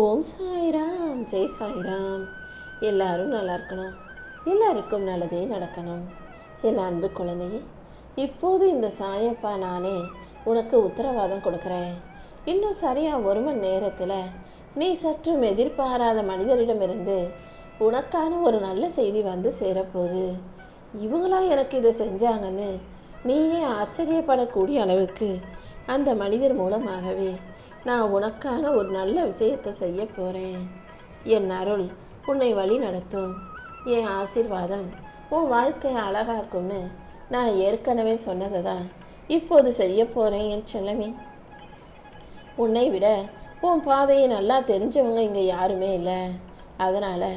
ஓம் சாய்ராம், ஜெய் சாய்ராம். எல்லாரும் நல்லா இருக்கணும், எல்லாருக்கும் நல்லதே நடக்கணும். என் அன்பு குழந்தையே, இப்போது இந்த சாயப்பா நானே உனக்கு உத்தரவாதம் கொடுக்குறேன். இன்னும் சரியா 1 மணி நேரத்தில் நீ சற்றும் எதிர்பாராத மனிதரிடமிருந்து உனக்கான ஒரு நல்ல செய்தி வந்து சேரப்போகுது. இவங்களா எனக்கு இதை செஞ்சாங்கன்னு நீயே ஆச்சரியப்படக்கூடிய அளவுக்கு அந்த மனிதர் மூலமாகவே நான் உனக்கான ஒரு நல்ல விஷயத்தை செய்ய போகிறேன். என் அருள் உன்னை வழி நடத்தும். என் ஆசீர்வாதம் உன் வாழ்க்கையை அழகாக்கும்னு நான் ஏற்கனவே சொன்னதை தான் இப்போது செய்ய போகிறேன் என் செல்லமே. உன்னை விட உன் பாதையை நல்லா தெரிஞ்சவங்க இங்கே யாருமே இல்லை. அதனால்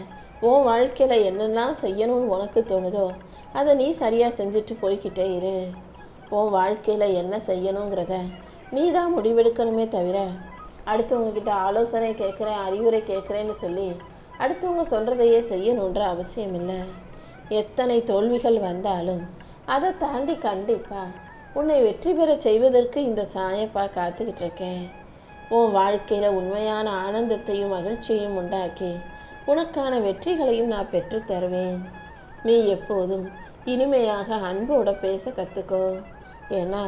உன் வாழ்க்கையில் என்னெல்லாம் செய்யணும்னு உனக்கு தோணுதோ அதை நீ சரியாக செஞ்சுட்டு போய்கிட்டே இரு. உன் வாழ்க்கையில் என்ன செய்யணுங்கிறத நீ தான் முடிவெடுக்கணுமே தவிர அடுத்தவங்க கிட்ட ஆலோசனை கேட்குறேன், அறிவுரை கேட்குறேன்னு சொல்லி அடுத்தவங்க சொல்கிறதையே செய்யணுன்ற அவசியம் இல்லை. எத்தனை தோல்விகள் வந்தாலும் அதை தாண்டி கண்டிப்பாக உன்னை வெற்றி பெற செய்வதற்கு இந்த சாயப்பா காத்துக்கிட்டு இருக்கேன். உன் வாழ்க்கையில் உண்மையான ஆனந்தத்தையும் மகிழ்ச்சியையும் உண்டாக்கி உனக்கான வெற்றிகளையும் நான் பெற்று தருவேன். நீ எப்போதும் இனிமையாக அன்போட பேச கற்றுக்கோ. ஏன்னா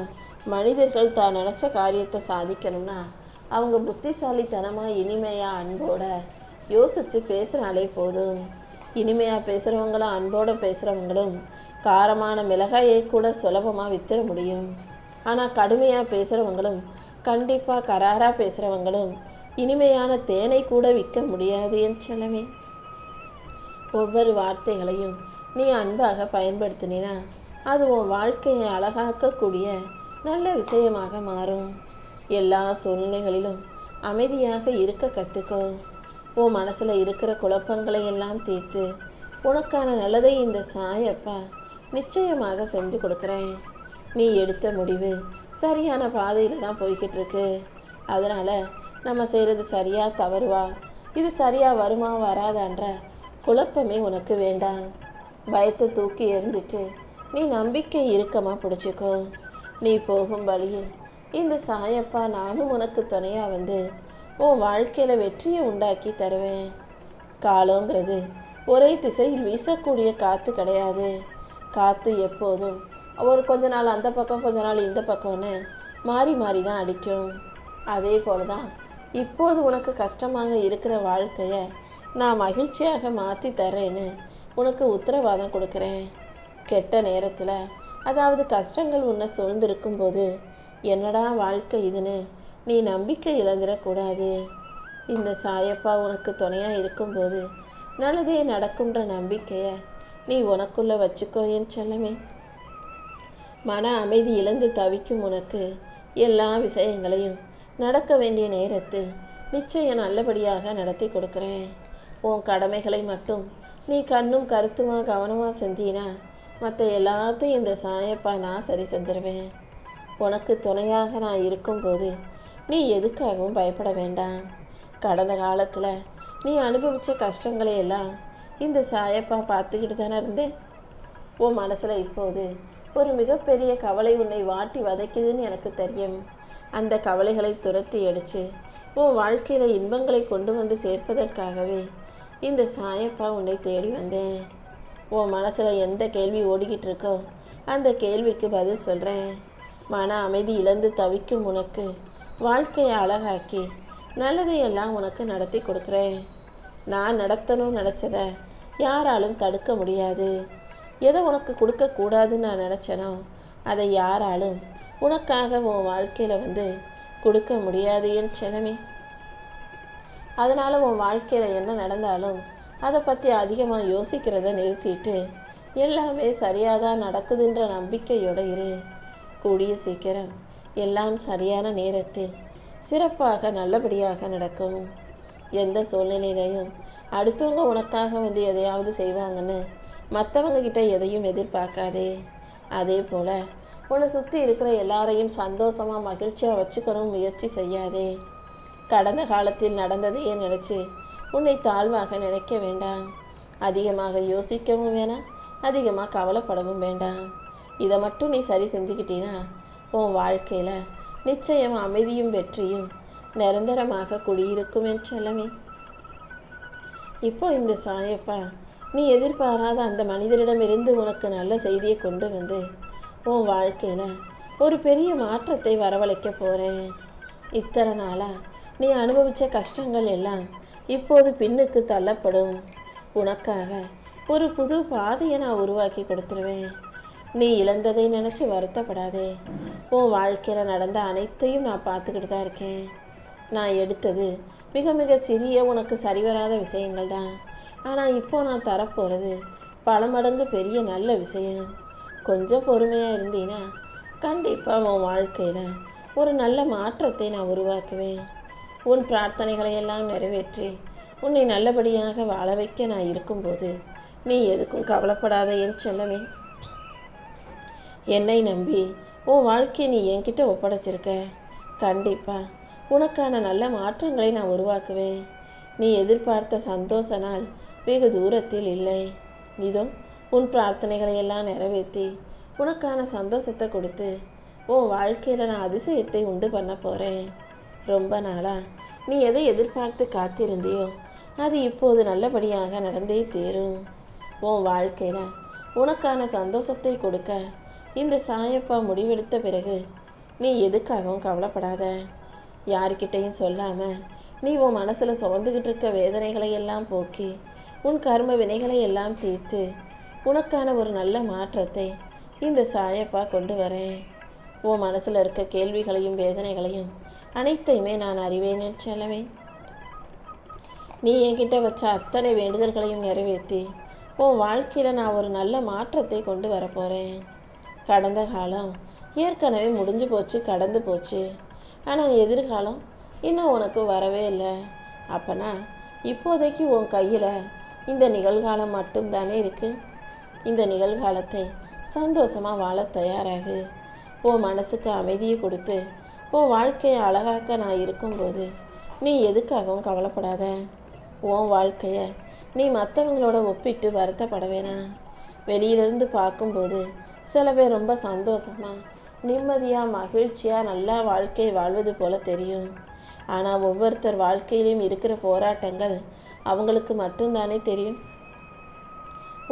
மனிதர்கள் தான் நினச்ச காரியத்தை சாதிக்கணும்னா அவங்க புத்திசாலித்தனமாக இனிமையாக அன்போட யோசித்து பேசுனாலே போதும். இனிமையாக பேசுகிறவங்களும் அன்போடு பேசுகிறவங்களும் காரமான மிளகாயை கூட சுலபமாக வித்துற முடியும். ஆனால் கடுமையாக பேசுகிறவங்களும் கண்டிப்பாக கராராக பேசுகிறவங்களும் இனிமையான தேனை கூட விற்க முடியாது என் செல்லமே. ஒவ்வொரு வார்த்தைகளையும் நீ அன்பாக பயன்படுத்தினா அது உன் வாழ்க்கையை அழகாக்கக்கூடிய நல்ல விஷயமாக மாறும். எல்லா சூழ்நிலைகளிலும் அமைதியாக இருக்க கற்றுக்கோ. உன் மனசில் இருக்கிற குழப்பங்களை எல்லாம் தீர்த்து உனக்கான நல்லதை இந்த சாயப்பா நிச்சயமாக செஞ்சு கொடுக்குறேன். நீ எடுத்த முடிவு சரியான பாதையில் தான் போய்கிட்டு இருக்கு. அதனால் நம்ம செய்கிறது சரியா தவறுவா, இது சரியாக வருமா வராதான்ற குழப்பமே உனக்கு வேண்டாம். பயத்தை தூக்கி எறிஞ்சிட்டு நீ நம்பிக்கை இறுக்கமாக பிடிச்சிக்கோ. நீ போகும் வழியில் இந்த சாயப்பா நானும் உனக்கு துணையாக வந்து உன் வாழ்க்கையில் வெற்றியை உண்டாக்கி தருவேன். காலங்கிறது ஒரே திசையில் வீசக்கூடிய காற்று கிடையாது. காற்று எப்போதும் கொஞ்ச நாள் அந்த பக்கம் கொஞ்ச நாள் இந்த பக்கம்னு மாறி மாறி தான் அடிக்கும். அதே போல தான் இப்போது உனக்கு கஷ்டமாக இருக்கிற வாழ்க்கையை நான் மகிழ்ச்சியாக மாற்றி தர்றேன்னு உனக்கு உத்தரவாதம் கொடுக்குறேன். கெட்ட நேரத்தில், அதாவது கஷ்டங்கள் உன்னை சூழ்ந்திருக்கும் போது என்னடா வாழ்க்கை இதுன்னு நீ நம்பிக்கை இழந்துடக்கூடாது. இந்த சாயப்பா உனக்கு துணையாக இருக்கும்போது நல்லதே நடக்கும்ன்ற நம்பிக்கையை நீ உனக்குள்ளே வச்சுக்கோ என் செல்லமே. மன அமைதி இழந்து தவிக்கும் உனக்கு எல்லா விஷயங்களையும் நடக்க வேண்டிய நேரத்தில் நிச்சயம் நல்லபடியாக நடத்தி கொடுக்குறேன். உன் கடமைகளை மட்டும் நீ கண்ணும் கருத்துமா கவனமாக செஞ்சினா மற்ற எல்லாத்தையும் இந்த சாயப்பா நான் சரி செஞ்சிருவேன். உனக்கு துணையாக நான் இருக்கும்போது நீ எதுக்காகவும் பயப்பட வேண்டாம். கடந்த காலத்தில் நீ அனுபவித்த கஷ்டங்களை எல்லாம் இந்த சாயப்பா பார்த்துக்கிட்டு தானே இருந்தேன். உன் மனசில் இப்போது ஒரு மிகப்பெரிய கவலை உன்னை வாட்டி வதைக்குதுன்னு எனக்கு தெரியும். அந்த கவலைகளை துரத்தி அடித்து உன் வாழ்க்கையில் இன்பங்களை கொண்டு வந்து சேர்ப்பதற்காகவே இந்த சாயப்பா உன்னை தேடி வந்தேன். உன் மனசில் எந்த கேள்வி ஓடிக்கிட்டு இருக்கோ அந்த கேள்விக்கு பதில் சொல்கிறேன். மன அமைதி இழந்து தவிக்கும் உனக்கு வாழ்க்கையை அழகாக்கி நல்லதையெல்லாம் உனக்கு நடத்தி கொடுக்குறேன். நான் நடத்தணும்னு நினச்சதை யாராலும் தடுக்க முடியாது. எதை உனக்கு கொடுக்கக்கூடாதுன்னு நான் நினச்சேனோ அதை யாராலும் உனக்காக உன் வாழ்க்கையில் வந்து கொடுக்க முடியாது என் செல்லமே. அதனால் உன் வாழ்க்கையில் என்ன நடந்தாலும் அதை பற்றி அதிகமாக யோசிக்கிறத நிறுத்திட்டு எல்லாமே சரியாக தான் நடக்குதுன்ற நம்பிக்கையோடு இரு. கூடிய சீக்கிரம் எல்லாம் சரியான நேரத்தில் சிறப்பாக நல்லபடியாக நடக்கும். எந்த சூழ்நிலையிலையும் அடுத்தவங்க உனக்காக வந்து எதையாவது செய்வாங்கன்னு மற்றவங்க கிட்ட எதையும் எதிர்பார்க்காதே. அதே போல் உன்னை சுற்றி இருக்கிற எல்லாரையும் சந்தோஷமாக மகிழ்ச்சியாக வச்சுக்கணும் முயற்சி செய்யாதே. கடந்த காலத்தில் நடந்ததையே நினச்சி உன்னை தாழ்வாக நினைக்க வேண்டாம். அதிகமாக யோசிக்கவும் வேணாம், அதிகமாக கவலைப்படவும் வேண்டாம். இதை மட்டும் நீ சரி செஞ்சுக்கிட்டீன்னா உன் வாழ்க்கையில் நிச்சயம் அமைதியும் வெற்றியும் நிரந்தரமாக குடியிருக்கும் என் செல்லமே. இப்போ இந்த சாயப்பா நீ எதிர்பாராத அந்த மனிதரிடமிருந்து உனக்கு நல்ல செய்தியை கொண்டு வந்து உன் வாழ்க்கையில ஒரு பெரிய மாற்றத்தை வரவழைக்க போறேன். இத்தனை நாளா நீ அனுபவிச்ச கஷ்டங்கள் எல்லாம் இப்போது பின்னுக்கு தள்ளப்படும். உனக்காக ஒரு புது பாதையை நான் உருவாக்கி கொடுத்துருவேன். நீ இழந்ததை நினைச்சு வருத்தப்படாதே. உன் வாழ்க்கையில நடந்த அனைத்தையும் நான் பார்த்துக்கிட்டு தான் இருக்கேன். நான் எடுத்தது மிக மிக சிறிய உனக்கு சரிவராத விஷயங்கள் தான். ஆனா இப்போ நான் தரப்போறது பல மடங்கு பெரிய நல்ல விஷயம். கொஞ்சம் பொறுமையா இருந்தீன்னா கண்டிப்பா உன் வாழ்க்கையில ஒரு நல்ல மாற்றத்தை நான் உருவாக்குவேன். உன் பிரார்த்தனைகளை எல்லாம் நிறைவேற்றி உன்னை நல்லபடியாக வாழ வைக்க நான் இருக்கும்போது நீ எதுக்கும் கவலைப்படாத என் செல்லமே. என்னை நம்பி உன் வாழ்க்கையை நீ என்கிட்ட ஒப்படைச்சிருக்க. கண்டிப்பா உனக்கான நல்ல மாற்றங்களை நான் உருவாக்குவேன். நீ எதிர்பார்த்த சந்தோஷ நாள் வெகு தூரத்தில் இல்லை. இதோ உன் பிரார்த்தனைகளை எல்லாம் நிறைவேற்றி உனக்கான சந்தோஷத்தை கொடுத்து உன் வாழ்க்கையில நான் அதிசயத்தை உண்டு பண்ண போறேன். ரொம்ப நாளா நீ எதை எதிர்பார்த்து காத்திருந்தியோ அது இப்போது நல்லபடியாக நடந்தே தீரும். உன் வாழ்க்கையில உனக்கான சந்தோஷத்தை கொடுக்க இந்த சாயப்பா முடிவெடுத்த பிறகு நீ எதுக்காகவும் கவலைப்படாத. யாருக்கிட்டையும் சொல்லாம நீ உன் மனசுல சுமந்துகிட்டு இருக்க வேதனைகளை எல்லாம் போக்கி உன் கர்ம வினைகளை எல்லாம் தீர்த்து உனக்கான ஒரு நல்ல மாற்றத்தை இந்த சாயப்பா கொண்டு வரேன். உன் மனசுல இருக்க கேள்விகளையும் வேதனைகளையும் அனைத்தையுமே நான் அறிவேன் என் செல்லமே. நீ என்கிட்ட வச்ச அத்தனை வேண்டுதல்களையும் நிறைவேற்றி உன் வாழ்க்கையில நான் ஒரு நல்ல மாற்றத்தை கொண்டு வரப்போறேன். கடந்த காலம் ஏற்கனவே முடிஞ்சு போச்சு, கடந்து போச்சு. ஆனா எதிர்காலம் இன்னும் உனக்கு வரவே இல்லை. அப்பனா இப்போதைக்கு உன் கையில இந்த நிகழ்காலம் மட்டும்தானே இருக்கு. இந்த நிகழ்காலத்தை சந்தோஷமா வாழ தயாராகு. உன் மனசுக்கு அமைதியை கொடுத்து உன் வாழ்க்கையை அழகாக்க நான் இருக்கும்போது நீ எதுக்காகவும் கவலைப்படாத. உன் வாழ்க்கைய நீ மற்றவங்களோட ஒப்பிட்டு வருத்தப்பட வேணாம். வெளியிலிருந்து பார்க்கும்போது சில பேர் ரொம்ப சந்தோஷமா நிம்மதியா மகிழ்ச்சியா நல்லா வாழ்க்கை வாழ்வது போல தெரியும். ஆனா ஒவ்வொருத்தர் வாழ்க்கையிலும் இருக்கிற போராட்டங்கள் அவங்களுக்கு மட்டும்தானே தெரியும்.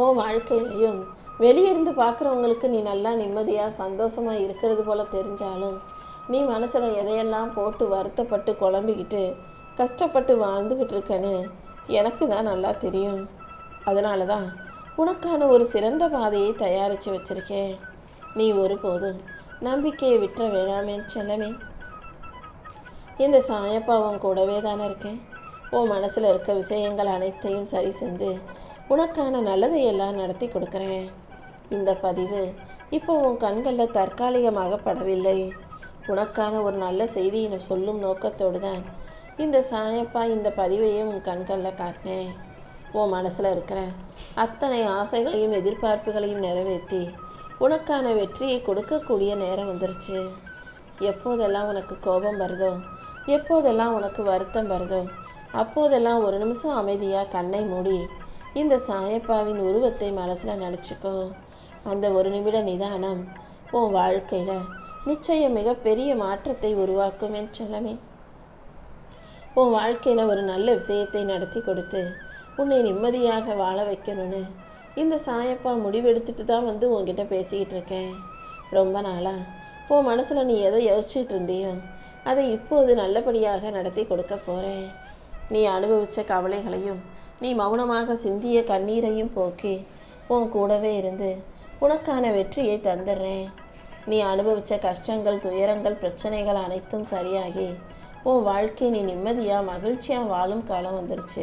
உன் வாழ்க்கையிலையும் வெளியிருந்து பார்க்குறவங்களுக்கு நீ நல்லா நிம்மதியா சந்தோஷமா இருக்கிறது போல தெரிஞ்சாலும் நீ மனசுல எதையெல்லாம் போட்டு வருத்தப்பட்டு குழம்பிக்கிட்டு கஷ்டப்பட்டு வாழ்ந்துகிட்டு இருக்கன்னு எனக்கு தான் நல்லா தெரியும். அதனால தான் உனக்கான ஒரு சிறந்த பாதையை தயாரித்து வச்சிருக்கேன். நீ ஒருபோதும் நம்பிக்கையை விட்டுற வேணாமே செல்லமே. இந்த சாயப்பா உன் கூடவே தானே இருக்கேன். உன் மனசுல இருக்க விஷயங்கள் அனைத்தையும் சரி செஞ்சு உனக்கான நல்லதை எல்லாம் நடத்தி கொடுக்குறேன். இந்த பதிவு இப்போ உன் கண்களில் தற்காலிகமாக படவில்லை. உனக்கான ஒரு நல்ல செய்தியை சொல்லும் நோக்கத்தோடு தான் இந்த சாயப்பா இந்த பதிவையே உன் கண்களில் காட்டினேன். உன் மனசுல இருக்கிற அத்தனை ஆசைகளையும் எதிர்பார்ப்புகளையும் நிறைவேற்றி உனக்கான வெற்றியை கொடுக்கக்கூடிய நேரம் வந்துருச்சு. எப்போதெல்லாம் உனக்கு கோபம் வருதோ, எப்போதெல்லாம் உனக்கு வருத்தம் வருதோ, அப்போதெல்லாம் ஒரு நிமிஷம் அமைதியா கண்ணை மூடி இந்த சாயப்பாவின் உருவத்தை மனசுல நினைச்சுக்கோ. அந்த ஒரு நிமிட நிதானம் உன் வாழ்க்கையில நிச்சயம் மிகப்பெரிய மாற்றத்தை உருவாக்கும் என் செல்லமே. உன் வாழ்க்கையில ஒரு நல்ல விஷயத்தை நடத்தி கொடுத்து உன்னை நிம்மதியாக வாழ வைக்கணும்னு இந்த சாயப்பா முடிவெடுத்துட்டு தான் வந்து உன்கிட்ட பேசிக்கிட்டு இருக்கேன். ரொம்ப நாளா உன் மனசுல நீ எதை யோசிச்சுட்டு இருந்தியோ அதை இப்போது நல்லபடியாக நடத்தி கொடுக்க போறேன். நீ அனுபவிச்ச கவலைகளையும் நீ மௌனமாக சிந்திய கண்ணீரையும் போக்கி உன் கூடவே இருந்து உனக்கான வெற்றியை தந்துடுறேன். நீ அனுபவிச்ச கஷ்டங்கள், துயரங்கள், பிரச்சனைகள் அனைத்தும் சரியாகி உன் வாழ்க்கை நீ நிம்மதியா மகிழ்ச்சியா வாழும் காலம் வந்துருச்சு.